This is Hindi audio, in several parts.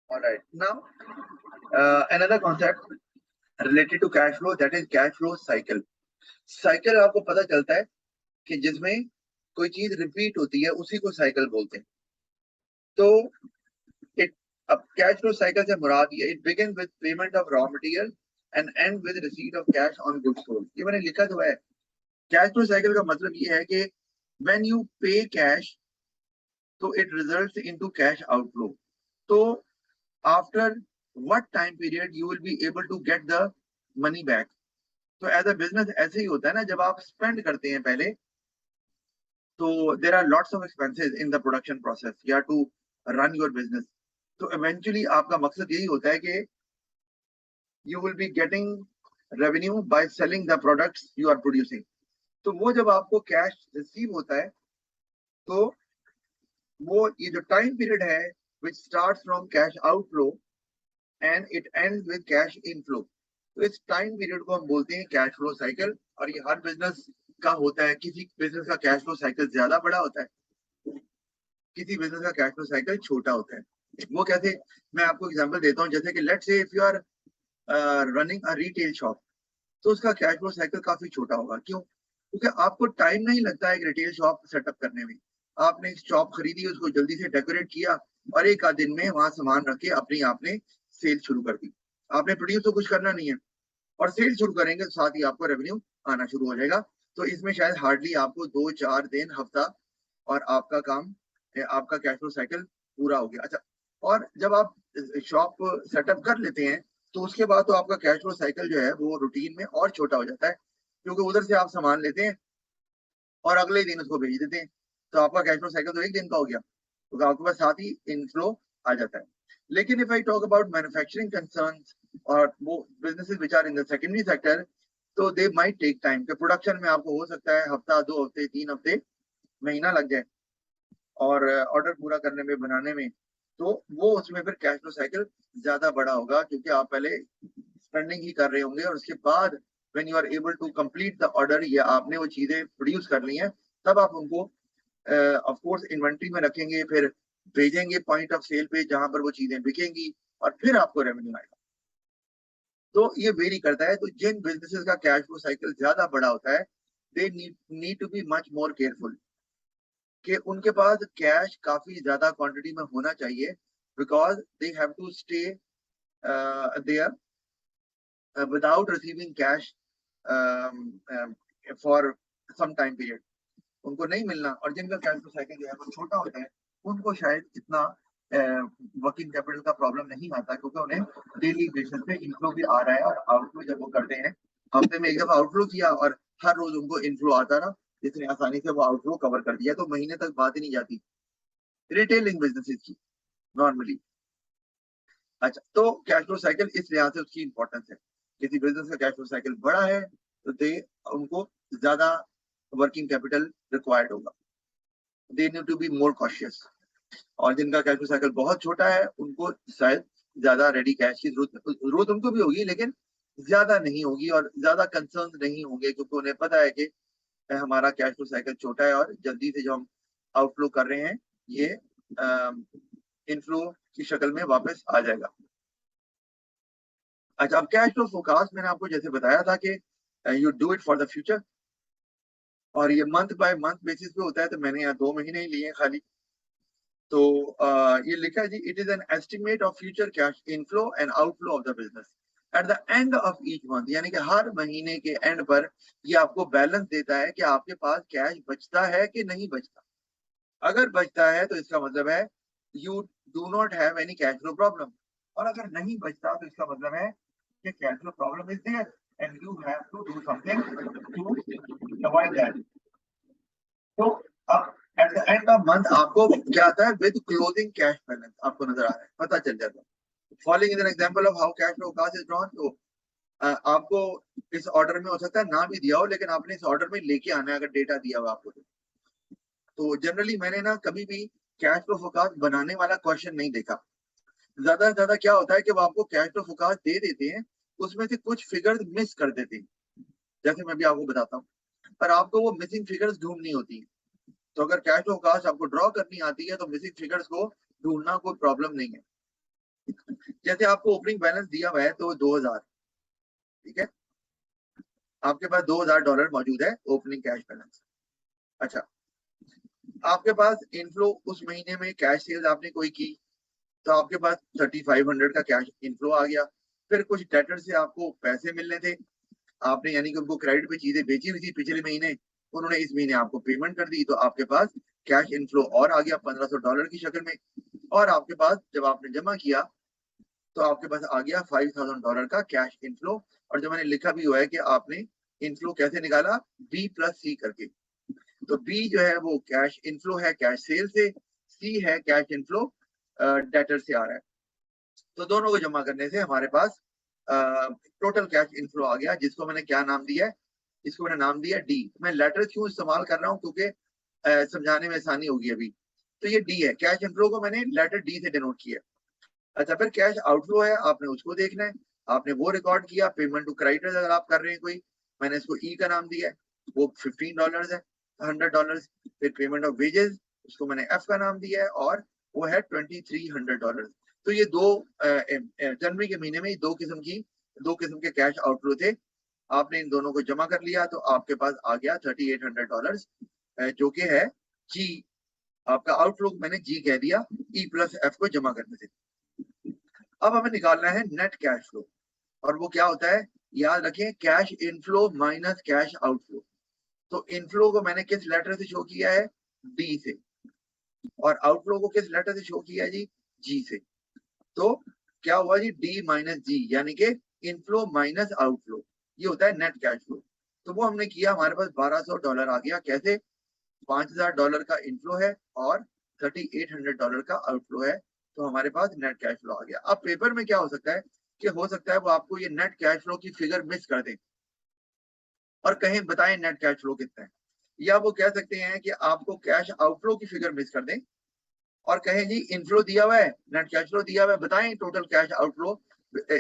All right. Now, another concept related to cash flow, that is cash flow cycle. Cycle आपको पता चलता है कि जिसमें कोई चीज रिपीट होती है उसी को साइकिल बोलते हैं। तो इट अब कैश फ्लो साइकिल से मुराद ये it begin with payment of raw material and and with receipt of cash on goods sold. ये मैंने लिखा तो है। कैश फ्लो साइकिल का मतलब ये है कि व्हेन यू पे कैश तो it results into cash outflow. तो after what time period you will be able to get the money back. तो एज अ बिजनेस ऐसे ही होता है ना, जब आप स्पेंड करते हैं पहले तो there are lots of expenses in the production process या टू रन योर बिजनेस। तो इवेंचुअली आपका मकसद यही होता है कि you will be getting revenue by selling the products you are producing। तो वो जब आपको कैश रिसीव होता है तो वो ये जो टाइम पीरियड है which starts from cash outflow and it ends with cash inflow। तो इस टाइम पीरियड को हम बोलते हैं कैश फ्लो साइकिल। और ये हर बिजनेस का होता है। किसी बिजनेस का कैश फ्लो साइकिल ज्यादा बड़ा होता है, किसी बिजनेस का कैश फ्लो साइकिल छोटा होता है। वो कैसे, मैं आपको एग्जांपल देता हूँ। जैसे कि let's say if you are running a retail shop तो उसका कैश फ्लो साइकिल काफी छोटा होगा। क्यों? क्योंकि आपको टाइम नहीं लगता है एक रिटेल शॉप सेटअप करने में। आपने एक शॉप खरीदी, उसको जल्दी से डेकोरेट किया और एक आध दिन में वहां सामान रख के अपनी आपने सेल शुरू कर दी। आपने प्रोड्यूस तो कुछ करना नहीं है और सेल शुरू करेंगे तो साथ ही आपको रेवेन्यू आना शुरू हो जाएगा। तो इसमें शायद हार्डली आपको 2-4 दिन, हफ्ता और आपका काम, आपका कैश फ्लो साइकिल पूरा हो गया। अच्छा, और जब आप शॉप सेटअप कर लेते हैं तो उसके बाद तो आपका कैश फ्लो साइकिल जो है वो रूटीन में और छोटा हो जाता है, क्योंकि उधर से आप सामान लेते हैं और अगले दिन उसको भेज देते हैं। तो आपका कैश फ्लो साइकिल तो एक दिन का हो गया, तो आपके पास साथ ही इनफ्लो आ जाता है। लेकिन if I talk about manufacturing concerns और वो businesses which are in the secondary sector, तो दे माइट टेक टाइम। के प्रोडक्शन में आपको हो सकता है हफ्ता, 2 हफ्ते, 3 हफ्ते, महीना लग जाए और ऑर्डर पूरा करने में, बनाने में। तो वो उसमें फिर कैश फ्लो साइकिल ज्यादा बड़ा होगा, क्योंकि आप पहले स्पेंडिंग ही कर रहे होंगे और उसके बाद when you are able to complete the order या आपने वो चीजें प्रोड्यूस कर ली हैं, तब आप उनको ऑफ कोर्स इन्वेंट्री में रखेंगे, फिर भेजेंगे पॉइंट ऑफ सेल पे जहां पर वो चीजें बिकेंगी और फिर आपको रेवेन्यू आएगा। तो ये वेरी करता है। तो जिन बिजनेसेस का कैश फ्लो साइकिल ज्यादा बड़ा होता है they need to be much more careful कि उनके पास कैश काफी ज्यादा क्वांटिटी में होना चाहिए, because they have to stay there without receiving cash for some time period. उनको नहीं मिलना। और जिनका कैश फ्लो साइकिल जो है वो छोटा होता है उनको शायद इतना वर्किंग कैपिटल का प्रॉब्लम नहीं आता, क्योंकि उन्हें डेली बेसिस पे इनफ्लो भी आ रहा है और आउटफ्लो जब वो करते हैं, हफ्ते में एक दफा आउटफ्लो किया और हर रोज उनको इनफ्लो आता रहा, इतनी आसानी से वो आउटफ्लो कवर कर दिया, तो महीने तक बात ही नहीं जाती रिटेलिंग बिजनेसेस की नॉर्मली। अच्छा, तो कैश फ्लो साइकिल इस लिहाज से उसकी इंपॉर्टेंस है। किसी बिजनेस का कैश फ्लो साइकिल बड़ा है तो दे उनको ज्यादा वर्किंग कैपिटल रिक्वायर्ड होगा, they need to be more cautious. और जिनका कैश फ्लो साइकिल बहुत छोटा है उनको शायद ज्यादा रेडी कैश की जरूरत उनको भी होगी, लेकिन ज्यादा नहीं होगी और ज्यादा कंसर्न नहीं होंगे, क्योंकि उन्हें पता है कि हमारा कैश फ्लो साइकिल छोटा है और जल्दी से जो हम आउटफ्लो कर रहे हैं ये इनफ्लो की शक्ल में वापस आ जाएगा। अच्छा, अब कैश फ्लो फोरकास्ट मैंने आपको जैसे बताया था कि you do it for the future, और ये मंथ बाय मंथ बेसिस पे होता है। तो मैंने यहाँ 2 महीने ही लिए हैं खाली। तो ये लिखा है जी, it is an estimate of future cash inflow and outflow of the business at the end of each month. यानी कि हर महीने के एंड पर ये आपको बैलेंस देता है कि आपके पास कैश बचता है कि नहीं बचता। अगर बचता है तो इसका मतलब है you do not have any cash flow problem, और अगर नहीं बचता तो इसका मतलब है कि cash flow problem is there and you have to do something to avoid that. तो अब at the end of month आपको क्या आता है, विद क्लोजिंग कैश बैलेंस आपको नजर आ रहा है, पता चल जाता है। Following is an example of how cash flow cost is drawn. तो आपको इस ऑर्डर में हो सकता है ना भी दिया हो, लेकिन आपने इस ऑर्डर में लेके आना है अगर डेटा दिया हुआ आपको। तो जनरली मैंने ना कभी भी कैश फ्लो फोरकास्ट बनाने वाला क्वेश्चन नहीं देखा। ज्यादा से ज्यादा क्या होता है कि वो आपको कैश फ्लो फोरकास्ट दे देते हैं, उसमें से कुछ फिगर्स मिस कर देते हैं, जैसे मैं भी आपको बताता हूँ, पर आपको वो मिसिंग फिगर्स ढूंढनी होती है। तो अगर कैश फ्लो फोरकास्ट आपको ड्रॉ करनी आती है तो मिसिंग फिगर्स को ढूंढना कोई प्रॉब्लम नहीं है। जैसे आपको ओपनिंग बैलेंस दिया हुआ है तो 2000, ठीक है, आपके पास $2000 मौजूद है ओपनिंग कैश बैलेंस। अच्छा, आपके पास इनफ्लो उस महीने में कैश सेल्स आपने कोई की तो आपके पास 3500 का कैश इनफ्लो आ गया। फिर कुछ डेटर से आपको पैसे मिलने थे, आपने यानी कि उनको क्रेडिट पे चीजें बेची हुई थी पिछले महीने, उन्होंने इस महीने आपको पेमेंट कर दी, तो आपके पास कैश इनफ्लो और आ गया $1500 की शक्ल में। और आपके पास जब आपने जमा किया तो आपके पास आ गया $5000 का कैश इनफ्लो। और जो मैंने लिखा भी हुआ है कि आपने इनफ्लो कैसे निकाला, बी प्लस सी करके। तो बी जो है वो कैश इनफ्लो है कैश सेल से, सी है कैश इनफ्लो डेटर से आ रहा है। तो दोनों को जमा करने से हमारे पास टोटल कैश इनफ्लो आ गया, जिसको मैंने क्या नाम दिया है, इसको मैंने नाम दिया डी। मैं लेटर क्यों इस्तेमाल कर रहा हूँ, क्योंकि समझाने में आसानी होगी अभी। तो ये डी है, कैश इनफ्लो को मैंने लेटर डी से डिनोट किया। अच्छा, फिर कैश आउटफ्लो है, आपने उसको देखना है, आपने वो रिकॉर्ड किया। पेमेंट टू क्रेडिटर्स अगर आप कर रहे हैं कोई, मैंने इसको ई का नाम दिया है, वो $15 है, $100। फिर पेमेंट ऑफ वेजेस, उसको मैंने एफ का नाम दिया है, और वो है $2300। तो ये दो जनवरी के महीने में दो किस्म के कैश आउटफ्लो थे। आपने इन दोनों को जमा कर लिया तो आपके पास आ गया $3800, जो कि है जी। आपका आउटफ्लो मैंने जी कह दिया ई प्लस एफ को जमा करने से। अब हमें निकालना है नेट कैश फ्लो, और वो क्या होता है, याद रखें, cash inflow minus cash outflow. तो इनफ्लो को मैंने किस लेटर से शो किया है, डी से, और आउटफ्लो को किस लेटर से शो किया है जी, जी से। तो क्या हुआ जी, डी माइनस जी, यानी कि इनफ्लो माइनस आउटफ्लो, ये होता है नेट कैश फ्लो। तो वो हमने किया, हमारे पास $1200 आ गया। कैसे, $5000 का इनफ्लो है और $3800 का आउटफ्लो है, तो हमारे पास नेट कैश फ्लो आ गया। अब पेपर में क्या हो सकता है कि हो सकता है वो आपको ये नेट कैश फ्लो की फिगर मिस कर दें और कहें बताएं नेट कैश फ्लो कितना है, या वो कह सकते हैं कि आपको कैश आउटफ्लो की फिगर मिस कर दें और कहें जी इनफ्लो दिया हुआ है, नेट कैश फ्लो दिया हुआ है, बताएं टोटल कैश आउटफ्लो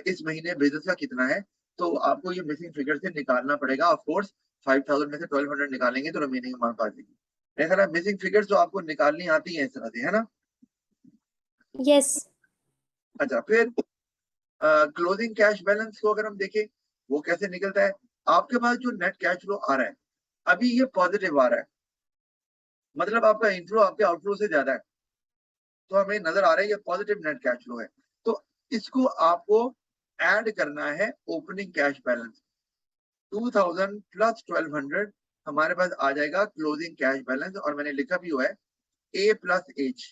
इस महीने बिजनेस का कितना है। तो आपको ये मिसिंग फिगर से निकालना पड़ेगा। ऑफ कोर्स 5000 में से 1200 निकालेंगे तो रिमेनिंग अमाउंट आ जाएगी। मेरा ख्याल है मिसिंग फिगर्स तो आपको निकालनी आती है इस तरह से, है ना। यस। अच्छा, फिर क्लोजिंग कैश बैलेंस को अगर हम देखें वो कैसे निकलता है, आपके पास जो नेट कैश फ्लो आ रहा है अभी ये पॉजिटिव आ रहा है, मतलब आपका इनफ्लो आपके आउटफ्लो से ज्यादा है, तो हमें नजर आ रहा है ये पॉजिटिव नेट कैश फ्लो है। तो इसको आपको ऐड करना है ओपनिंग कैश बैलेंस, 2000 प्लस 1200 हमारे पास आ जाएगा क्लोजिंग कैश बैलेंस। और मैंने लिखा भी हुआ है ए प्लस एच।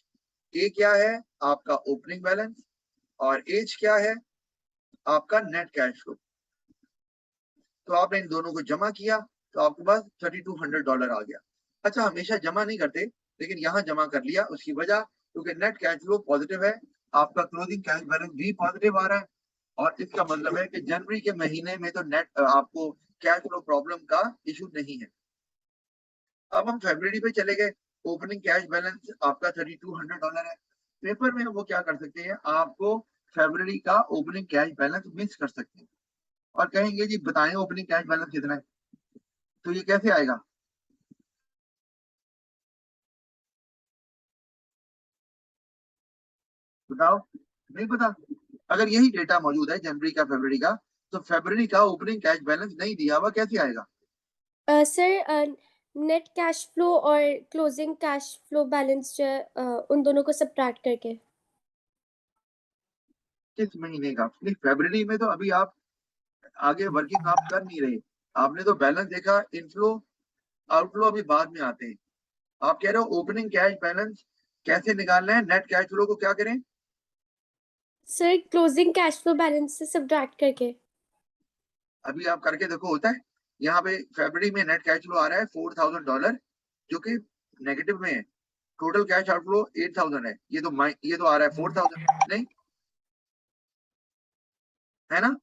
ए क्या है, आपका ओपनिंग बैलेंस, और एच क्या है, आपका नेट कैश फ्लो। तो आपने इन दोनों को जमा किया तो आपके पास $3200 आ गया। अच्छा, हमेशा जमा नहीं करते, लेकिन यहाँ जमा कर लिया, उसकी वजह क्योंकि नेट कैश फ्लो पॉजिटिव है, आपका क्लोजिंग कैश बैलेंस भी पॉजिटिव आ रहा है, और इसका मतलब है कि जनवरी के महीने में तो नेट आपको कैश फ्लो प्रॉब्लम का इशू नहीं है। अब हम फरवरी पे चले गए, ओपनिंग कैश बैलेंस आपका $3200 है। पेपर में हम वो क्या कर सकते हैं, आपको फरवरी का ओपनिंग कैश बैलेंस मिस कर सकते हैं और कहेंगे जी बताएं ओपनिंग कैश बैलेंस कितना है। तो ये कैसे आएगा, बताओ, नहीं पता। अगर यही डेटा मौजूद है जनवरी का फरवरी का, तो फरवरी का ओपनिंग कैश बैलेंस नहीं दिया हुआ कैसे आएगा। सर, नेट कैश फ्लो और क्लोजिंग कैश फ्लो बैलेंस जो है, उन दोनों को सब्ट्रैक्ट करके। किस महीने का, नहीं फरवरी में तो अभी आप आगे वर्किंग आप कर नहीं रहे, आपने तो बैलेंस देखा, इनफ्लो आउटफ्लो अभी बाद में आते हैं। आप कह रहे हो ओपनिंग कैश बैलेंस कैसे निकालना है, नेट कैश फ्लो को क्या करें, sir, closing cash flow balance से सब्ट्रैक्ट करके। अभी आप करके देखो होता है। यहाँ पे फरवरी में नेट कैश फ्लो आ रहा है $4000, जो कि नेगेटिव में है। टोटल कैश आउटफ्लो 8000 है, ये तो आ रहा है 4000, नहीं है ना।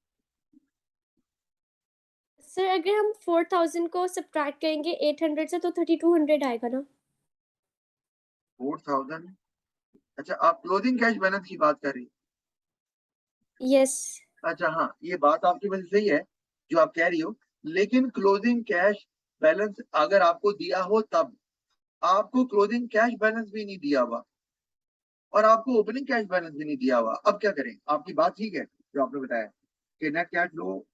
सर, अगर हम 4000 को सब्ट्रैक्ट करेंगे 800 से तो 3200 आएगा ना। 4000, अच्छा आप क्लोजिंग कैश बैलेंस की बात कर रही यस। हैं। अच्छा हाँ, ये बात आपकी वजह सही है जो आप कह रही हो, लेकिन क्लोजिंग कैश बैलेंस अगर आपको दिया हो तब, आपको क्लोजिंग कैश बैलेंस भी नहीं दिया हुआ और आपको ओपनिंग कैश बैलेंस भी नहीं दिया हुआ, अब क्या करें? आपकी बात ठीक है जो आपने बताया कि नेट कैश फ्लो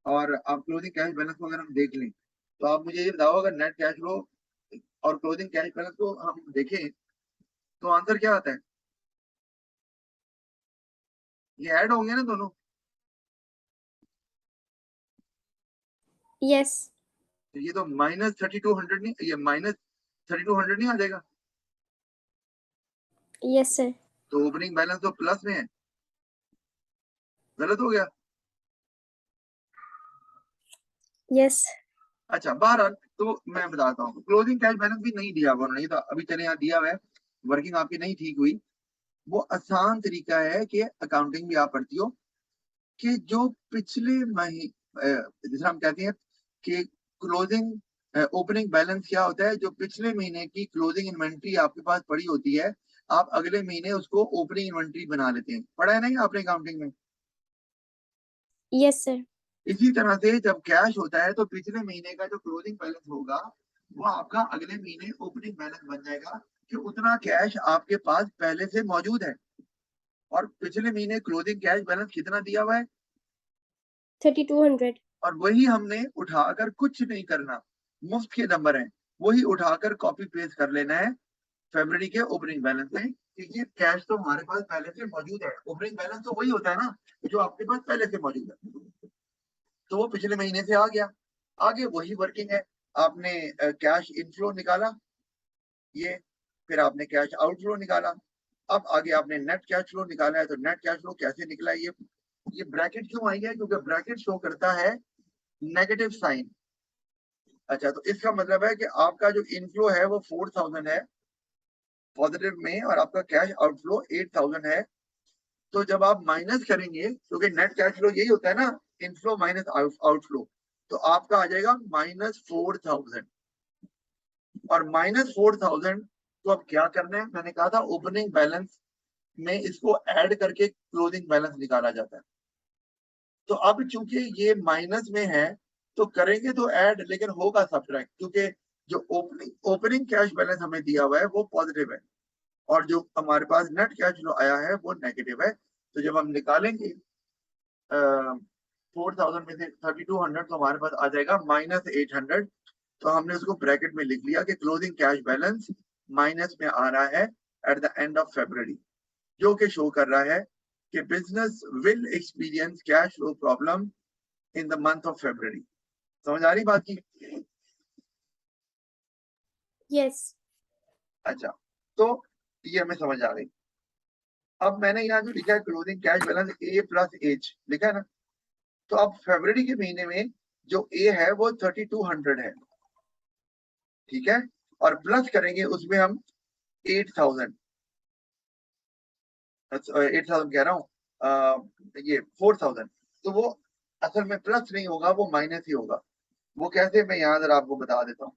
और आप क्लोजिंग कैश बैलेंस को अगर हम देख लें, तो आप मुझे ये बताओ, अगर नेट कैश फ्लो और क्लोजिंग कैश बैलेंस को हम देखें तो आंसर क्या आता है? ये ऐड होंगे ना दोनों? यस। तो ये तो -3200 नहीं, ये -3200 नहीं आ जाएगा? Yes sir. तो ओपनिंग बैलेंस तो प्लस में है, गलत हो गया? यस। अच्छा, बहरहाल तो मैं बताता हूँ, क्लोजिंग कैश बैलेंस भी नहीं दिया हुआ उन्होंने, तो अभी चले यहाँ दिया हुआ है, वर्किंग आपकी नहीं ठीक हुई। वो आसान तरीका है कि अकाउंटिंग भी आप पढ़ती हो, कि जो पिछले जैसे हम कहते हैं कि क्लोजिंग ओपनिंग बैलेंस क्या होता है, जो पिछले महीने की क्लोजिंग इन्वेंट्री आपके पास पड़ी होती है, आप अगले महीने उसको ओपनिंग इन्वेंट्री बना लेते हैं। पढ़ा है नहीं आपने अकाउंटिंग में? Yes sir. इसी तरह से जब कैश होता है तो पिछले महीने का जो क्लोजिंग बैलेंस होगा वो आपका अगले महीने ओपनिंग बैलेंस बन जाएगा, कि उतना कैश आपके पास पहले से मौजूद है। और पिछले महीने क्लोजिंग कैश बैलेंस कितना दिया हुआ है, 3200। और वही हमने उठाकर, कुछ नहीं करना, मुफ्त के नंबर हैं, वही उठाकर कॉपी पेस्ट कर लेना है फरवरी के ओपनिंग बैलेंस में, क्योंकि कैश तो हमारे पास पहले से मौजूद है। ओपनिंग बैलेंस तो वही होता है ना जो आपके पास पहले से मौजूद है, तो वो पिछले महीने से आ गया। आगे वही वर्किंग है, आपने कैश इनफ्लो निकाला ये, फिर आपने कैश आउटफ्लो निकाला, अब आगे आपने नेट कैश फ्लो निकाला है। तो नेट कैश फ्लो कैसे निकला है, ये ब्रैकेट क्यों आई है? क्योंकि ब्रैकेट शो करता है नेगेटिव साइन। अच्छा, तो इसका मतलब है कि आपका जो इनफ्लो है वो 4000 है पॉजिटिव में, और आपका कैश आउटफ्लो 8000 है। तो जब आप माइनस करेंगे, क्योंकि नेट कैश फ्लो यही होता है ना, इनफ्लो माइनस आउटफ्लो, तो आपका आ जाएगा -4000। और -4000 तो अब क्या करना है, मैंने कहा था ओपनिंग बैलेंस में इसको ऐड करके क्लोजिंग बैलेंस निकाला जाता है। तो अब चूंकि ये माइनस में है तो करेंगे तो ऐड, लेकिन होगा सब्ट्रैक्ट, क्योंकि जो ओपनिंग कैश बैलेंस हमें दिया हुआ है वो पॉजिटिव है, और जो हमारे पास नेट कैश फ्लो आया है वो नेगेटिव है। तो जब हम निकालेंगे 4000 में से 3200, तो हमारे पास आ जाएगा -800। तो हमने उसको ब्रैकेट में लिख लिया कि क्लोजिंग कैश बैलेंस माइनस में आ रहा है eight the end of February, जो कि शो कर रहा है कि business will experience cash flow problem in the month of February। समझ आ रही बात की? यस। अच्छा, तो ये हमें समझ आ गई। अब मैंने यहाँ जो लिखा है क्लोजिंग कैश बैलेंस A+H लिखा है ना, तो अब फरवरी के महीने में जो ए है वो 3200 है, ठीक है, और प्लस करेंगे उसमें हम 8000, 8000 कह रहा हूँ, ये 4000, तो वो असल में प्लस नहीं होगा, वो माइनस ही होगा। वो कैसे, मैं यहाँ जरा आपको बता देता हूँ।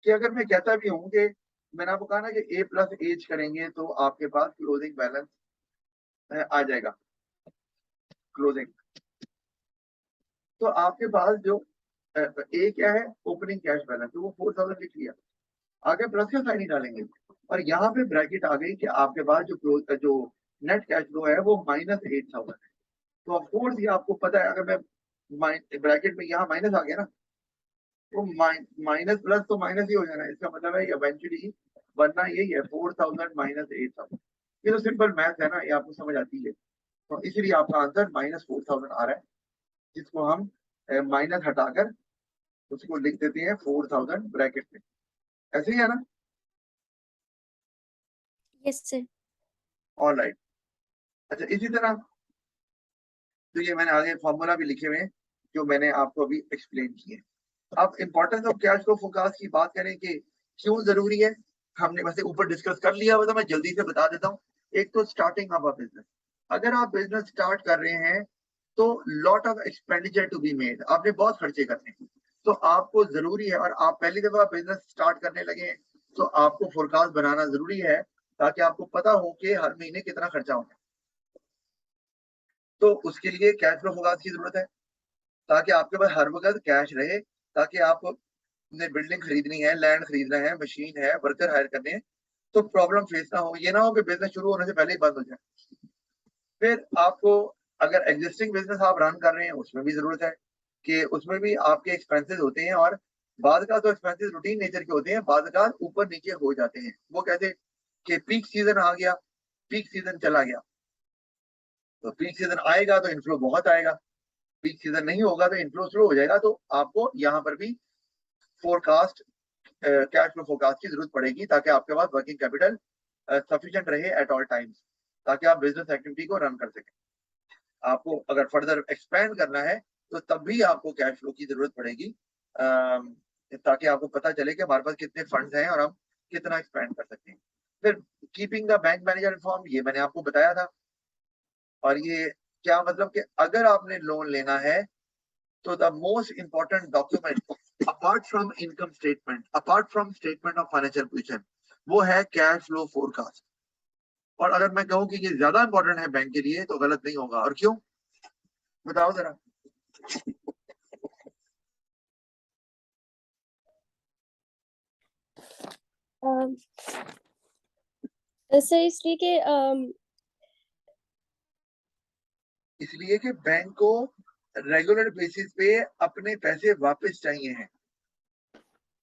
कि अगर मैं कहता भी हूँ कि मैंने आपको कहा ना कि A+H करेंगे तो आपके पास क्लोजिंग बैलेंस आ जाएगा, क्लोजिंग। तो आपके पास जो ए क्या है, ओपनिंग कैश बैलेंस, तो वो 4000 लिख लिया, आगे प्लस का साइन ही डालेंगे, और यहाँ पे ब्रैकेट आ गई कि आपके पास जो नेट कैश फ्लो है वो -8000 है। तो ऑफ कोर्स ये आपको पता है, अगर मैं ब्रैकेट में यहाँ माइनस आ गया ना, तो माइनस प्लस तो माइनस ही हो जाना है, इसका मतलब है इवेंचुअली बनना यही है, 4000 -8000। ये तो सिंपल मैथ है ना, ये आपको समझ आती है। तो इसलिए आपका आंसर -4000 आ रहा है, जिसको हम माइनस हटाकर उसको लिख देते हैं 4000 ब्रैकेट में, ऐसे ही है ना? Yes sir. All right. अच्छा, इसी तरह तो ये मैंने आगे फॉर्मूला भी लिखे हुए हैं जो मैंने आपको अभी एक्सप्लेन किए। अब importance of cash flow forecast की बात करें कि क्यों जरूरी है, हमने वैसे ऊपर डिस्कस कर लिया हुआ था, मैं जल्दी से बता देता हूँ। एक तो स्टार्टिंग ऑफ अ बिजनेस, अगर आप बिजनेस स्टार्ट कर रहे हैं तो lot of expenditure to be made, आपने बहुत खर्चे करने हैं, तो आपको जरूरी है, और आप पहली दफा बिजनेस स्टार्ट करने लगे हैं तो आपको फोरकास्ट बनाना जरूरी है, ताकि आपको पता हो कि हर महीने कितना खर्चा होगा। तो उसके लिए कैश फ्लो फोरकास्ट की जरूरत है, ताकि आपके पास हर वक्त कैश रहे, ताकि आपने बिल्डिंग खरीदनी है, लैंड खरीदना है, मशीन है, वर्कर हायर करने हैं, तो प्रॉब्लम फेस ना हो। ये ना हो कि बिजनेस शुरू होने से पहले ही बंद हो जाए। फिर आपको अगर एग्जिस्टिंग बिजनेस आप रन कर रहे हैं, उसमें भी जरूरत है कि उसमें भी आपके एक्सपेंसेस होते हैं, और बाद का तो एक्सपेंसेस रूटीन नेचर के होते हैं, बाद का ऊपर नीचे हो जाते हैं। वो कैसे कि पीक सीजन आ गया, पीक सीजन चला गया, तो पीक सीजन आएगा तो इनफ्लो बहुत आएगा, पीक सीजन नहीं होगा तो इनफ्लो स्लो हो जाएगा। तो आपको यहाँ पर भी फोरकास्ट, कैश फ्लो फोरकास्ट की जरूरत पड़ेगी, ताकि आपके पास वर्किंग कैपिटल सफिशिएंट रहे एट ऑल टाइम्स, ताकि आप बिजनेस एक्टिविटी को रन कर सकें। आपको अगर फर्दर एक्सपेंड करना है तो तब भी आपको कैश फ्लो की जरूरत पड़ेगी, ताकि आपको पता चले कि हमारे पास कितने फंड्स हैं और हम कितना एक्सपेंड कर सकते हैं। फिर keeping the bank manager inform, ये मैंने आपको बताया था। और ये क्या मतलब कि अगर आपने लोन लेना है तो the most important document apart from income statement, apart from statement of financial position, वो है कैश फ्लो फोरकास्ट। और अगर मैं कहूँ कि ये ज्यादा इंपॉर्टेंट है बैंक के लिए तो गलत नहीं होगा। और क्यों, बताओ जरा। सर इसलिए कि इसलिए कि बैंक को रेगुलर बेसिस पे अपने पैसे वापस चाहिए हैं,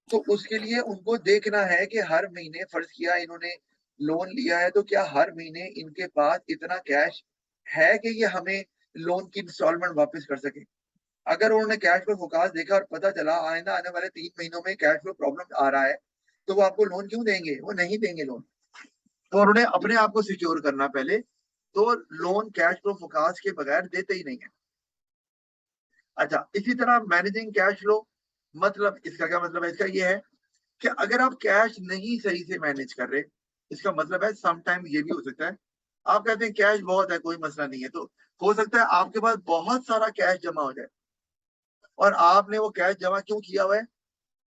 तो उसके लिए उनको देखना है कि हर महीने, फर्ज किया इन्होंने लोन लिया है, तो क्या हर महीने इनके पास इतना कैश है कि ये हमें लोन की इंस्टॉलमेंट वापस कर सके। अगर उन्होंने कैश फ्लो फोरकास्ट देखा और पता चला आइंदा आने वाले 3 महीनों में कैश फ्लो प्रॉब्लम आ रहा है, तो वो आपको लोन क्यों देंगे? वो नहीं देंगे लोन। तो उन्होंने अपने आप को सिक्योर करना पहले, तो लोन कैश फ्लो फोरकास्ट के बगैर देते ही नहीं है। अच्छा, इसी तरह मैनेजिंग कैश फ्लो, मतलब इसका क्या मतलब है? इसका ये है कि अगर आप कैश नहीं सही से मैनेज कर रहे, इसका मतलब है समटाइम ये भी हो सकता है आप कहते हैं कैश बहुत है, कोई मसला नहीं है, तो हो सकता है आपके पास बहुत सारा कैश जमा हो जाए, और आपने वो कैश जमा क्यों किया हुआ है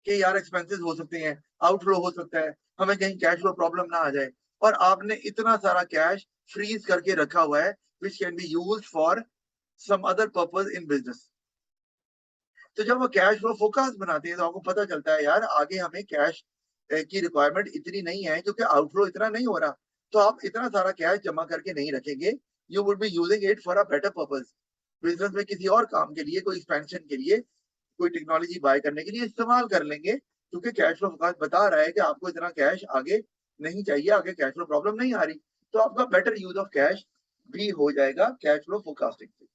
कि यार एक्सपेंसेस हो सकते हैं, आउटफ्लो हो सकता है, हमें कहीं कैश फ्लो प्रॉब्लम ना आ जाए, और आपने इतना सारा कैश फ्रीज करके रखा हुआ है which can be used for some other purpose in business. तो जब वो कैश फ्लो फोरकास्ट बनाते हैं तो आपको पता चलता है यार आगे हमें कैश की रिक्वायरमेंट इतनी नहीं है, क्योंकि आउटफ्लो इतना नहीं हो रहा, तो आप इतना सारा कैश जमा करके नहीं रखेंगे। You would be using it for a better purpose, business में किसी और काम के लिए, कोई एक्सपेंशन के लिए, कोई टेक्नोलॉजी बाय करने के लिए इस्तेमाल कर लेंगे, क्योंकि कैश फ्लो फोरकास्ट बता रहा है कि आपको इतना कैश आगे नहीं चाहिए, आगे कैश फ्लो प्रॉब्लम नहीं आ रही, तो आपका बेटर यूज ऑफ कैश भी हो जाएगा कैश फ्लो फोरकास्टिंग से।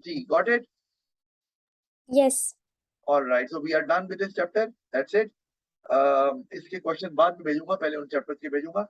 जी, got it? Yes. Alright, so we are done with this chapter, that's it. इसके क्वेश्चन बाद में भेजूंगा, पहले उन चैप्टर्स के भेजूंगा।